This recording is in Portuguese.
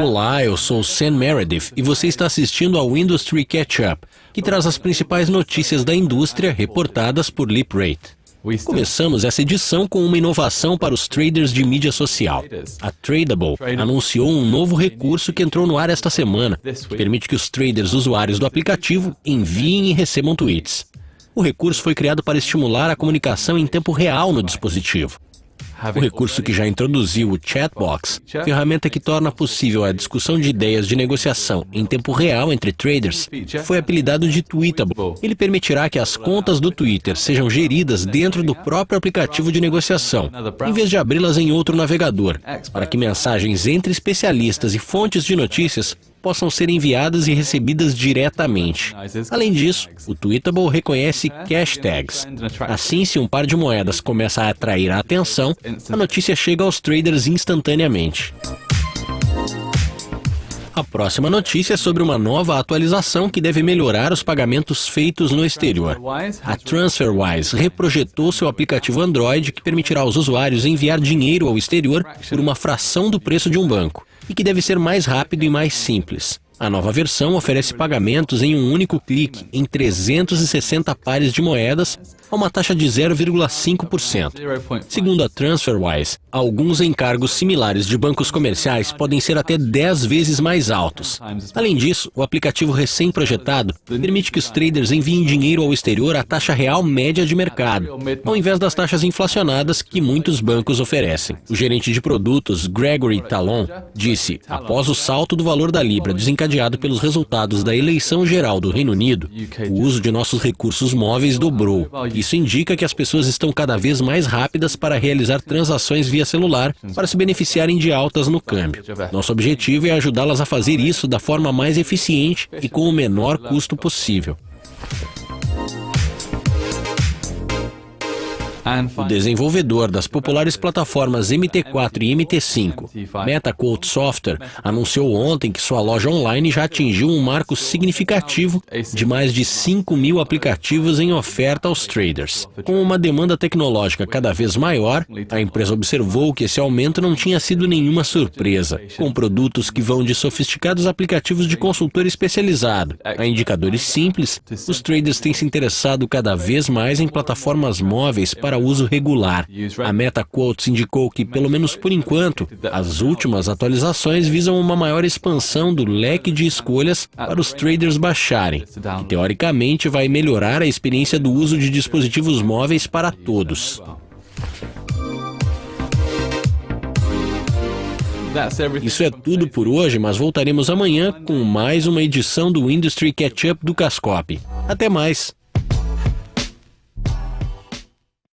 Olá, eu sou Sam Meredith e você está assistindo ao Industry Catch-Up, que traz as principais notícias da indústria reportadas por Lip Rate. Começamos essa edição com uma inovação para os traders de mídia social. A Tradable anunciou um novo recurso que entrou no ar esta semana, que permite que os traders usuários do aplicativo enviem e recebam tweets. O recurso foi criado para estimular a comunicação em tempo real no dispositivo. O recurso que já introduziu o Chatbox, ferramenta que torna possível a discussão de ideias de negociação em tempo real entre traders, foi apelidado de Tweetable. Ele permitirá que as contas do Twitter sejam geridas dentro do próprio aplicativo de negociação, em vez de abri-las em outro navegador, para que mensagens entre especialistas e fontes de notícias possam ser enviadas e recebidas diretamente. Além disso, o Tweetable reconhece cash tags. Assim, se um par de moedas começa a atrair a atenção, a notícia chega aos traders instantaneamente. A próxima notícia é sobre uma nova atualização que deve melhorar os pagamentos feitos no exterior. A TransferWise reprojetou seu aplicativo Android que permitirá aos usuários enviar dinheiro ao exterior por uma fração do preço de um banco, e que deve ser mais rápido e mais simples. A nova versão oferece pagamentos em um único clique em 360 pares de moedas a uma taxa de 0,5%. Segundo a TransferWise, alguns encargos similares de bancos comerciais podem ser até 10 vezes mais altos. Além disso, o aplicativo recém-projetado permite que os traders enviem dinheiro ao exterior à taxa real média de mercado, ao invés das taxas inflacionadas que muitos bancos oferecem. O gerente de produtos, Gregory Talon, disse: após o salto do valor da libra desencadeado pelos resultados da eleição geral do Reino Unido, o uso de nossos recursos móveis dobrou. Isso indica que as pessoas estão cada vez mais rápidas para realizar transações via celular para se beneficiarem de altas no câmbio. Nosso objetivo é ajudá-las a fazer isso da forma mais eficiente e com o menor custo possível. O desenvolvedor das populares plataformas MT4 e MT5, MetaQuote Software, anunciou ontem que sua loja online já atingiu um marco significativo de mais de 5.000 aplicativos em oferta aos traders. Com uma demanda tecnológica cada vez maior, a empresa observou que esse aumento não tinha sido nenhuma surpresa. Com produtos que vão de sofisticados aplicativos de consultor especializado a indicadores simples, os traders têm se interessado cada vez mais em plataformas móveis para uso regular. A MetaQuotes indicou que, pelo menos por enquanto, as últimas atualizações visam uma maior expansão do leque de escolhas para os traders baixarem, que teoricamente vai melhorar a experiência do uso de dispositivos móveis para todos. Isso é tudo por hoje, mas voltaremos amanhã com mais uma edição do Industry Catch-Up do Cascope. Até mais!